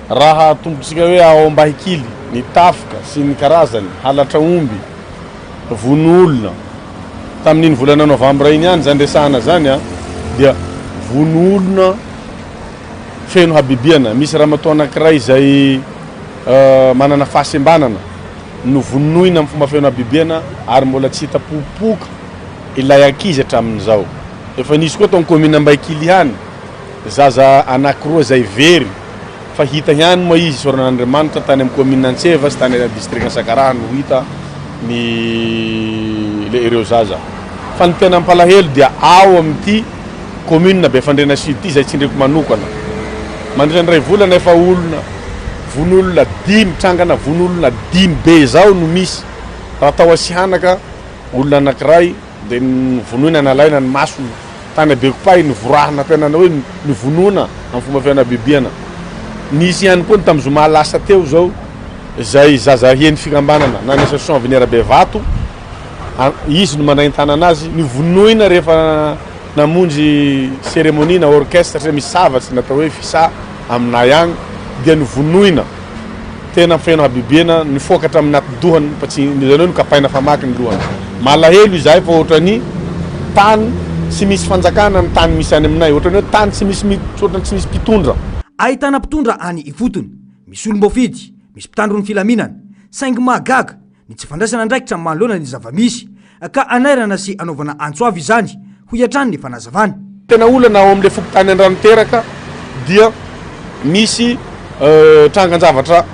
Raha tombotsika hoe ao Ambahikily ny tafika sy ny karazany halatra omby von'olona tamin'iny volana novambra iny ihany zany resahana zany dia von'olona feno habibiana. Misy ramatoa anankiray izay manana fahasembanana no vonoina amin'ny fomba feno habibiana ary mbola tsy hita popoka ilay ankizy hatramin'izao. Efa nisy koa tao komina Ambahikily ihany zaza anankiroa zay very fa hita ihany moa izy soran'Andriamanitra tany amin'ny komina Antseva sy tany distrikta Sakaraha no hita ny ireo zaza. Fa ny tena ampalahelo dia ao amin'ity komina Befandriana Sud ity zay tsindriko manokana mandrendray volana efa olona von'olona 5 trangana von'olona 5 be zao no misy raha tao asihanaka olona anankiray dia vonoina nalaina ny masony tany be kopay ny vorahana ampianana hoe ny vonoina amin'ny fomba fianabibiana nisy ihany koa ny tamin'ny zoma lasa teo zao zay zaza heny fikambanana na ny association avenir Bevato izy no manaintana anazy ny vonoina rehefa namonjy cérémonie na orchestre satria misy savatsy natao hoe fisa aminay agny dia ny vonoina tena feno habibiana ny fokatra amin'ny atidohany fa tsy zany hoe nokapaina famaky ny lohany malahelo izay fa ohatrany tany tsy misy fanjakana ny tany misy any aminay ohatrany hoe tany tsy misy mpitondra ahitana mpitondra any ifotony misy olom-bofidy misy mpitandro ny filaminana saingy mahagaga ny tsy fandraisana ndraikitra amin'ny manoloana ny zavamisy ka anairana sy anaovana antsoavy izany ho iatrany ny fanazavany tena olana ao amin'le fokotany an-drano teraka dia misy trangan-javatra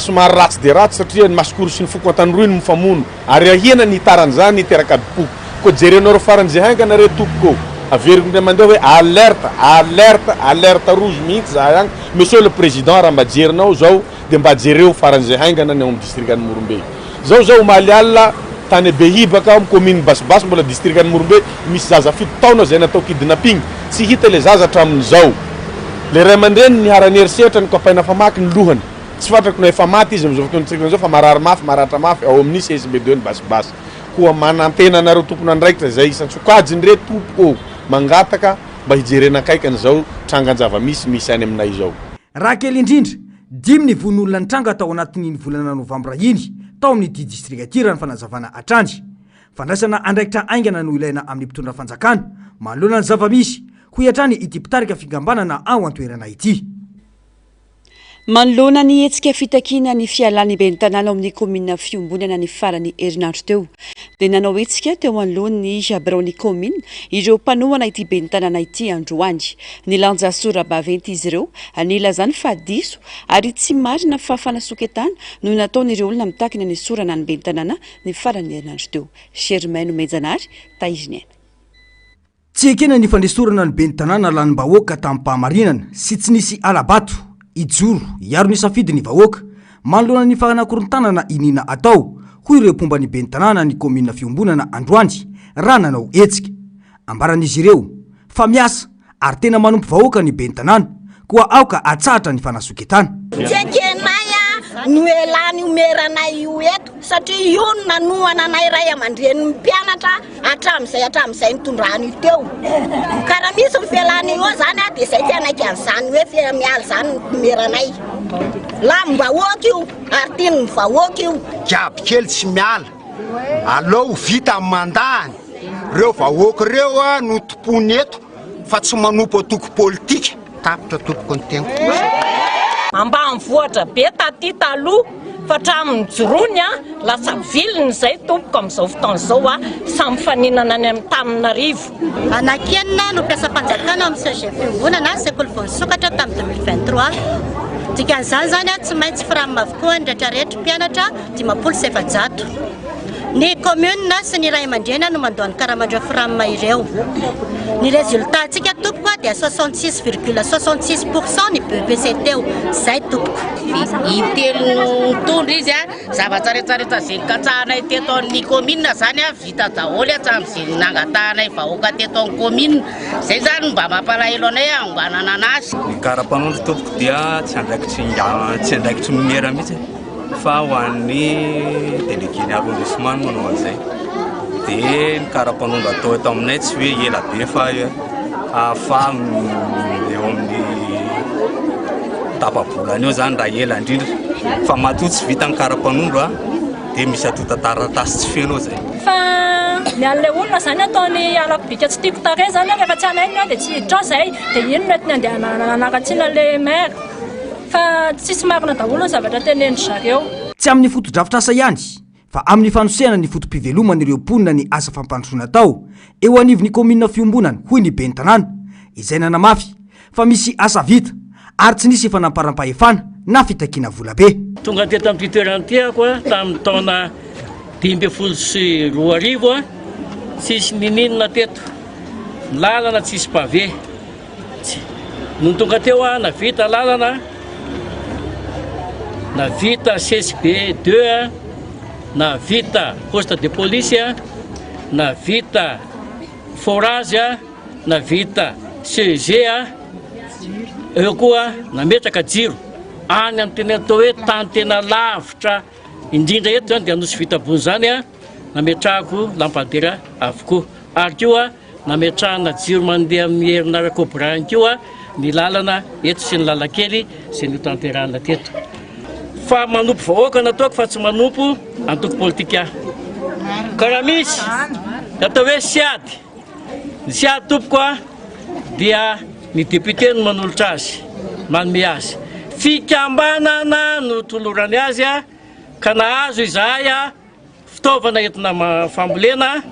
somary ratsy de ratsy satria ny masikoro sy ny foko an-tanoroy ny mifamono ary ahiana ny taran'izany ny teraka adipoko ko jerenao ro faran'izay haingana re tokoko averiko ndray mandeha hoe alerte rouge mihitsy zahay agny monsieur le président raha mba jerinao zao dia mba jereo faran'izay haingana ny ao amin'ny district any Morombe zao omaly alina tany be hibaka amin'ny commune basibasy mbola district any Morombe misy zaza 7 taona zay natao kidnapping tsy hita le zaza hatramin'izao le ray aman-dreny ny harany erisehatra ny kapaina famaky ny lohany tsy fatrako na efa maty izy am'izao fotoana tsika zao fa marary mafy maratra mafy ao amin'ny CSB2 ny basibasy koa manantena anareo tompona andraikitra zay isan-tsokajiny re tompoko mangataka mba hijerenakaikany zao trangan-java misy any aminay zao raha kely indrindra 5 ny von'olona ny tranga tao anatin'ny volana novambra iny tao amin'ny 10 district akira ny fanazavana Atrandry fandraisana andraikitra aingana no ilaina amin'ny mpitondra fanjakana manoloana ny zavamisy ho iatrany ity pitarika fikambanana ao an-toerana ity manoloana ny hetsika fitakina ny fialany ben'ny tanàna ao amin'ny komina fiombonana ny farany herinandro teo dia nanao hetsika teo anoloany Jabraony komina ireo mpanohana ity ben'ny tanàna ity androany nilanja sora baventy izy ireo nilazany fa diso ary tsy marina fa fanasoketana no nataon'ireo olona mitakina ny sorana ny ben'ny tanàna ny farany herinandro teo Germaine Menjanary Taiziny tsy ekena ny fandesorana ny ben'ny tanàna lany bahoaka tamin'ny mpahamarinana sy tsy nisy alabato ijoro iaro ny safidy ny vahoaka manoloana ny fanakorontanana inina atao hoy ireo mpomba ny ben'ny tanàna ny komina fiombonana androany raha nanao hetsika ambaran'izy ireo fa miasa ary tena manompo vahoaka ny ben'ny tanàna koa aoka atsahatra ny fanasoketana no elany omeranay io eto satria io no nanoana anay ray aman-dreny mpianatra hatramin'izay nitondrany io teo karaha misy mivelany io zany dia izay tianaiky an'izany hoe miala zany omeranay lamim-bahoaka io ary tiany vahoaka io jiaby kely tsy miala aleo vita amin'ny mandahany reo vahoaka reo no tompony eto fa tsy manompo atoko politika tapitra tompoko ny tenko ambany voatra be taty taloha fa hatramin'ny jorony lasa viliny zay tompoko amin'izao fotoana zao samy faninana any amin'ny Taninarivo anakenina no mpiasa mpanjakana amin'ny CG Fiangonana sekoly vao nisokatra tamin'ny 2023 dikan'izany zany tsy maintsy firamina avokoa ny rehetrarehetra mpianatra 570 ny commune sy ny ray aman-dreny no mandoany karamandreo firamina ireo ny résultat tsika tompoko dia 66,66% ny BEPC teo zay tompoko itelo tondro izy zava-tsaretsaretra zay katsahanay teto amin'ny commune zany vita daholo hatramin'izay nangatahanay vahoaka teto amin'ny commune zay zany mba mampalahelo anay angoanana anazy ny karapanondro tompoko dia tsy andraikitry numera mihitsy fa ho an'ny délégué arrondissement manao an'izay dia ny karapanondro atao eto aminay tsy hoe ela be fa afa eo amin'ny tapabolany eo zany raha ela indrindra fa matoa tsy vita ny karapanondro dia misy atota taratasy tsy feno zay fa mial'ilay olona zany ataony alabika tsy tiako tare zany rehefa tsy alainy dia tsy hiditra zay dia ino mety andeha nanakatsiana le maire fa tsisy marina daholo ny zavatra tenendry zareo tsy amin'ny foto-drafitra asa ihany fa amin'ny fanosehana ny fotom-pivelomana ireo mponina ny asa fampandrosoana tao eo anivon'ny komina fiombonana hoy ny ben'ny tanàna izay nanamafy fa misy asa vita ary tsy nisy fanamparam-pahefana na fitakiana vola be tonga teto amin'ny toerana tiako tamin'ny taona 2012 tsisy nininona teto lalana tsisy pavé no tonga teo a navita lalana, navita CSB 2, navita poste de police, navita forage, navita CG, eo koa nametraka jiro any amin'ny teny atao hoe tany tena lavitra indrindra eto zany dia nosy vitabony zany a nametrahako lampadaire avokoa ary koa nametrahana jiro mandeha amin'ny herinaratra Cobra koa ny lalana eto sy ny lalakely sy ny tanterahana teto fa manompo vahoaka nataoko fa tsy manompo antoko politika karaha misy atao hoe siady ny siady tompoko a dia ny député no manolotra azy manome azy fikambanana no tolorany azy a ka nahazo izahay a fitaovana entina fambolena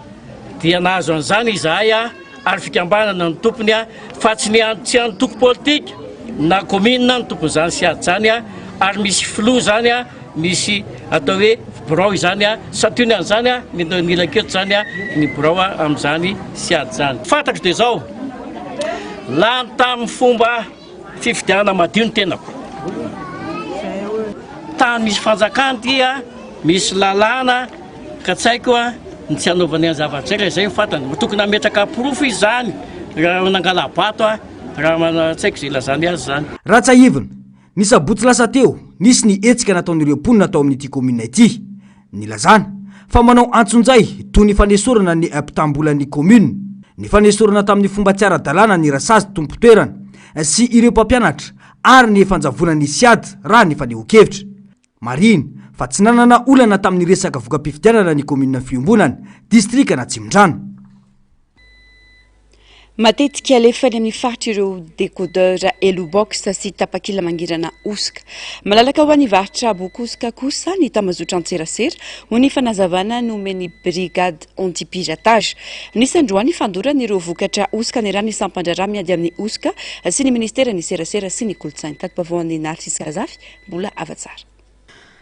dia nahazo an'izany izahay a ary fikambanana no tompony a fa tsy antoko politika na commune no tompon'izany siady zany a ary misy flou zany a misy atao hoe birao izany a satony an'izany a nila keto zany a ny birao amin'izany siady zany fantako dia zao lany tamin'ny fomba fifidianana madio ny tenako tany misy fanjakana dia misy lalàna ka tsy haiko a ny tsy hanaovany any zavatsaika izay fantany tokony hametraka profo izany raha nangala bato a raha tsy haiko izay lazany azy zany raha tsy ahivina ny sabotsy lasa teo nisy ny etsika nataon'ireo mponina atao amin'ity komina ity ny lazana fa manao antsonjay toy ny fanesorana ny mpitambolan'ny komuna ny fanesorana tamin'ny fomba tsy ara-dalàna ny rasazy tompo-toerana sy ireo mpampianatra ary ny fanjavonany siady raha ny fanehon-kevitra mariny fa tsy nanana olana tamin'ny resaka voka-pifidianana ny komuna fiombonana distrika na Tsimondrano. Matetika alefany amin'ny faritra ireo décodeur elobox sy tapakila mangirana osika malalaka ho any varitra bokosika kosa ny tamazotra antserasera ho ny fanazavana nomeny brigade anti-piratage nisandroany fandorana ireo vokatra osika ny rano isampandrarah miady amin'ny osika sy ny ministera ny serasera sy ny kolotsainy tatopavoan'ny Narcisse Kazafy mbola avatsara.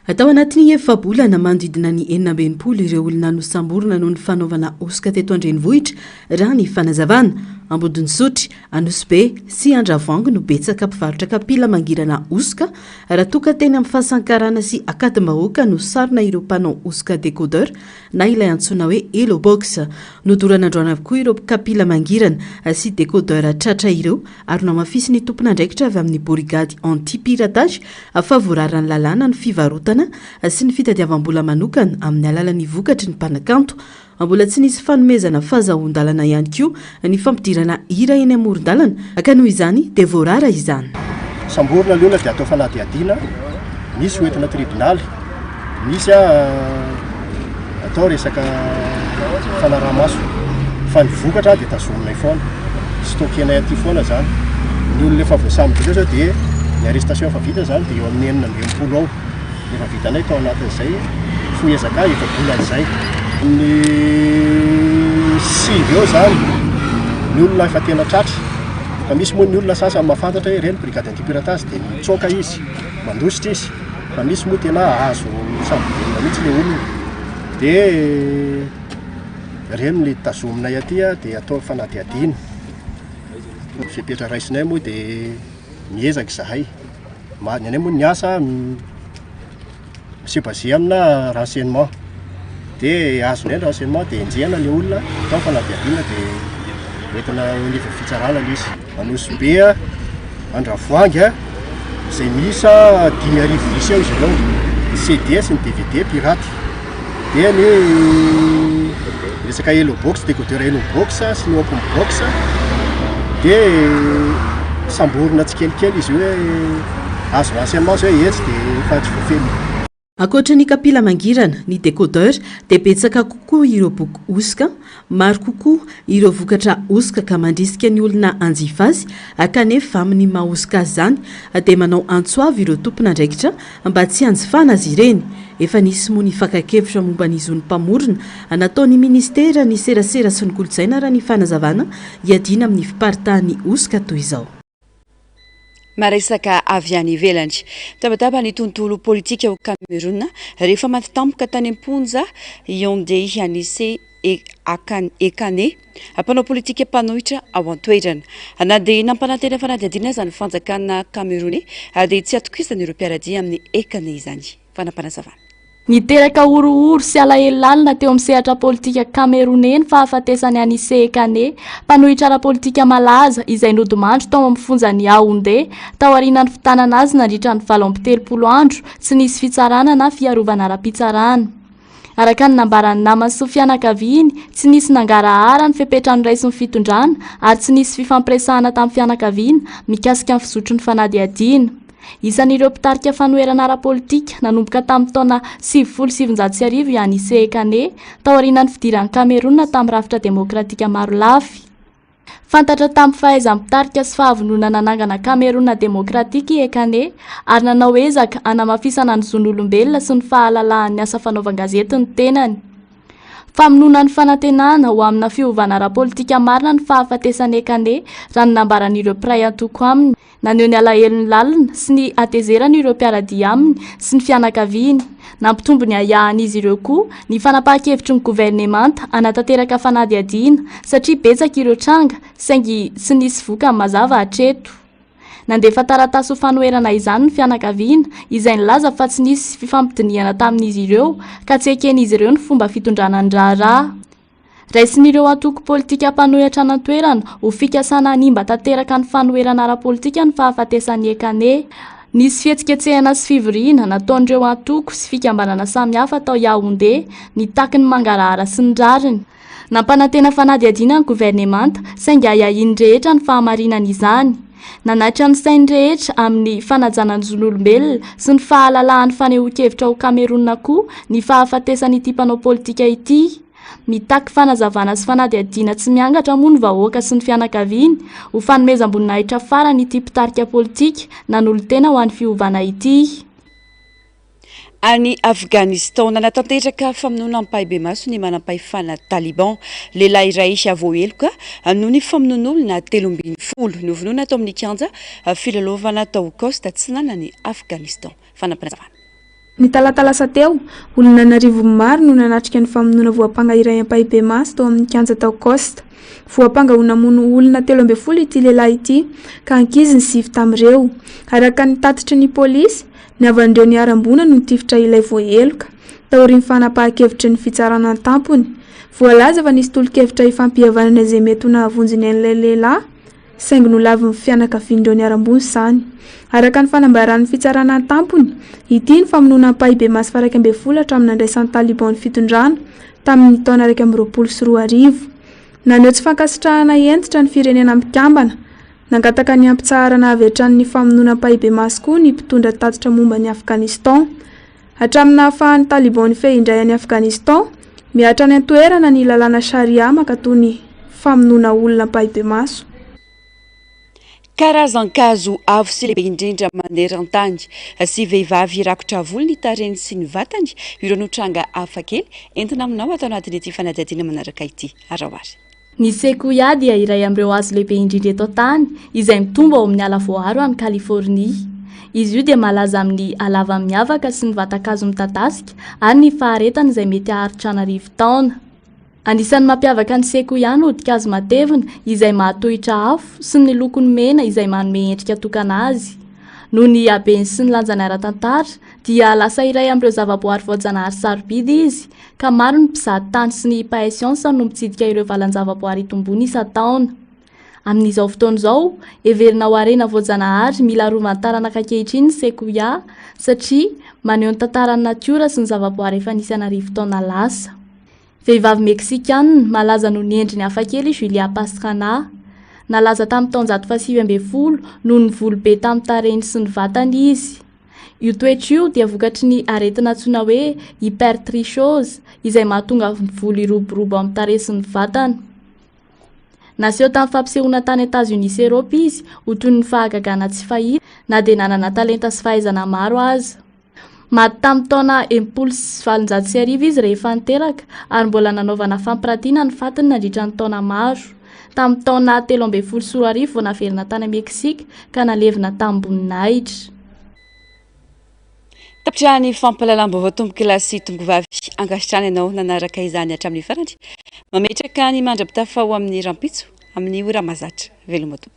Atao anatin'ny efa-bolana manodidina ny 40 ireo olona nosamborona noho ny fanaovana osika teto andrenivohitra raha ny fanazavana Ambodiny Sotry, Anosbe sy Andravoangy no betsaka mpivarotra kapila mangirana osika raha toka teny amin'ny fahasankarana sy akady-bahoaka no sarona ireo mpanao osika décodeur na ilay antsoina hoe elobox nodorana androana avokoa ireo kapila mangirana sy décodeur tratra ireo ary namafisy ny tompona andraikitra avy amin'ny brigade anti-piratage fa voararany lalàna ny fivarotana sy ny fitadiavam-bola manokana amin'ny alalan'ny vokatry ny mpanakanto mbola tsy nisy fanomezana fahazahon-dalana ihany koa ny fampidirana hira eny amoron-dalana ka noho izany dia voarara izany. Samborona aloha dia atao fanadihadiana, misy hoentina tribunaly, misy atao resaka fanaraha-maso fa ny vokatra dia tazominay foana stokenay aty foana zany ny olona efa voasambo zao dia ny arrestation efa vita zany dia eo amin'ny 9 ao efa vitanay tao anatin'izay foezaka efa bolana izay ny sivy eo zany ny olona efa tena tratra fa misy moa ny olona sasany mahafantatra hoe reny brigade anti-piratage dia mitsoaka izy mandositra izy fa misy moa tena azo sambolina mihitsy le olona dia reny ny tazominay aty dia atao fanadihadiana fepetra raisinay moa dia miezaka izahay ny anay moa ny asa basé amina renseignement dia azonay renseignement dia enjehana le olona atao fanadihadiana dia entina nefa fitsarana le izy Anosbe Andravoangy izay misa 10,000 visy eo izy ireo CD sy ny DVD pirate dia ny resaka elobox décodeur elobox sy ny open box dia samborona tsy kelikely izy hoe azo renseignement zao etsy dia efa tsy voafeny. Akoatra ny kapila mangirana, ny décodeur dia betsaka kokoa ireo boky osika, maro kokoa ireo vokatra osika ka mandrisika ny olona anjifa azy kanefa amin'ny maha osika azy zany dia manao antsoavy ireo tompona andraikitra mba tsy hanjifana azy ireny. Efa nisy moa ny fakakevitra momba ny zon'ny mpamorona nataon'ny ministera ny serasera sy ny kolotsaina raha ny fanazavana hiadiana amin'ny fiparitahan'ny osika toy izao. maresaka avy any ivelany tabataba ny tontolo politika ao Cameroun rehefa matitampoka tany am-ponja Yondé Anissé Ekane mpanao politika mpanohitra ao an-toerana na dia nampanantena fanadihadiana izany fanjakana Cameroun dia tsy atokisany ireo mpiaradia amin'ny Ekane izany fanampanazavana. Niteraka orooro sy alahelalina teo amin'ny sehatra politika Camerouneny fahafatesany Anissé Ekane, mpanohitra ara-politika malaza izay nodimandry tao amin'ny fonjany Yaoundé tao aorian'ny fitanana azy nandritra ny 7 andro tsy nisy fitsarana na fiarovana ara-pitsarana. Araka ny nambarany namany sy fianakaviany, tsy nisy nangarahara ny fepetrany ray sy ny fitondrana ary tsy nisy fifampiresahana tamin'ny fianakaviana mikasika ny fizotry ny fanadihadiana. Isan'ireo mpitarika fanoherana ara-politika nanomboka tamin'ny taona 1970 i Anissé Ekane tao aorian'ny fidiran'ny Cameroun tamin'ny rafitra demokratika maro lafy. Fantatra tamin'ny fahaiza-mitarika sy fahavonona nanangana Cameroun demokratika i Ekane ary nanao ezaka hanamafisana ny zon'olombelona sy ny fahalalahan'ny asa fanaovan-gazety ny tenany. Famonoana ny fanantenana ho amina fiovana ara-politika marina ny fahafatesany Ekane raha ny nambaran'ireo mpiray antoko aminy, naneho ny alahelony lalina sy ny atezerany ireo mpiaradia aminy sy ny fianakaviany. Nampitombo ny ayahan'izy ireo koa ny fanapahan-kevitry ny gouvernemanta hanatanteraka fanadihadiana satria betsaka ireo tranga saingy tsy nisy voka mazava hatreto. Nandefa taratasy ho fanoherana izany ny fianakaviana izay nilaza fa tsy nisy fifampidiniana tamin'izy ireo ka tsy eken'izy ireo ny fomba fitondrana ny raharaha. Raisin'ireo antoko politika mpanohitra an-toerana ho fikasana hanimba tanteraka ny fanoherana ara-politika ny fahafatesany Ekane. Nisy fihetsiketsehana sy fivoriana nataon'ireo antoko sy fikambanana samihafa tao Yaoundé nitaky ny mangarahara sy ny rariny. Nampanantena fanadihadiana ny gouvernemanta saingy ahahiny rehetra ny fahamarinana izany. Nanaitra ny sainy rehetra amin'ny fanajana ny zon'olombelona sy ny fahalalahan'ny fanehoan-kevitra ao Cameroun koa ny fahafatesany ity mpanao politika ity. Mitaky fanazavana sy fanadihadiana tsy miangatra moa ny vahoaka sy ny fianakaviany ho fanomezam-boninahitra farany ity mpitarika politika nanolo-tena ho an'ny fiovana ity. Any Afghanistan nanatanteraka famonoana ampahibe maso ny manampahefana Taliban lehilahy iray voaheloka noho ny famonoan'olona 30 novonoana tao amin'ny kanja filalaovana tao Kosta Atsinanany Afghanistan. Fanampanazavana. Ny talatalasa teo, olona narivo maro no nanatrika ny famonoana voapanga iray ampahibe maso tao amin'ny kanja tao Kosta. Voapanga ho namono olona 12 ity lehilahy ity ka ankiziny 7 tamin'ireo. Araka ny tatitry ny polisy, ny avandreo ny arambona no tifitra ilay voaheloka tao aorian'ny fanapahan-kevitry ny fitsarana ny tampony. Voalaza fa nisy tolo-kevitra ifampihavanana izay mety ho nahavonjiny an'ilay lehilahy saingy no lavin'ny fianakavian'ireo ny arambona izany. Araka ny fanambaran'ny fitsarana ny tampony, ity ny famonoana ampahibe maso fa 12 hatramin'ny andraisan'ny Taliban ny fitondrana tamin'ny taona 2024. Naneho tsy fankasitrahana entitra ny firenena mikambana, nangataka ny ampitsarana avy hatrany ny famonoana ampahibe maso koa ny mpitondra tatitra momba ny Afghanistan. Hatramin'ny ahafahan'ny Taliban ny fehindray any Afghanistan, miatra ny antoerana ny lalàna sharia makatoy ny famonoana olona ampahibe maso. Karazan-kazo avo sy lehibe indrindra maneran-tany sy vehivavy rakotra volo ny tareny sy ny vatany ireo notranga hafakely entina aminao atao anatin'ity fanadihadiana manaraka ity arahoary. Ny sekoia dia iray amin'ireo hazo lehibe indrindra eto tany izay mitombo ao amin'ny ala-voaro any Californie. Izy io dia malaza amin'ny halava miavaka sy ny vatan-kazo midadasika ary ny faharetany izay mety haharitra 10 taona. Anisan'ny mampiavaka ny sekoia ny hodikazo matevina izay mahatohitra afo sy ny lokony mena izay manome endrika tokana azy. Noho ny habeny sy ny lanjany ara-tantara dia lasa iray amin'ireo zavaboary voajanahary sarobidy izy ka maro ny mpizaha tany sy ny mpahay siansa no mitsidika ireo valan-javaboary itombony isa-taona. Amin'izao fotoana izao, heverina ho harena voajanahary mila rovantaranaka ankehitriny ny sekoia satria maneho ny tantaran'ny natiora sy ny zavaboary efa nisy anarivo taona lasa. Vehivavy Meksikana malaza noho ny endriny hafakely Julia Pastrana. Nalaza tamin'ny taona 1970 noho ny volo be tamin'ny tarehiny sy ny vatany izy. Io toetra io dia vokatry ny aretina antsoina hoe hypertrichose izay mahatonga ny volo iroborobo amin'ny tarehy sy ny vatana. Naseho tamin'ny fampisehoana tany États-Unis sy Eropa izy ho toy ny fahagagana tsy fahita na dia nanana talenta sy fahaizana maro aza. Maty tamin'ny taona 1970 izy rehefa niteraka ary mbola nanaovana fampiratiana ny fatiny nandritra ny taona maro. tamin'ny taona 2014 vao navelona tany Meksika ka nalevina tamboninaitra. Tapitrany fampalalam-baovao tomboky lasy tongovavy angasitrany ianao nanaraka izany hatramin'ny farany mametraka ny mandrapitafao amin'ny rampitso amin'ny ora mazatra veloma tompo.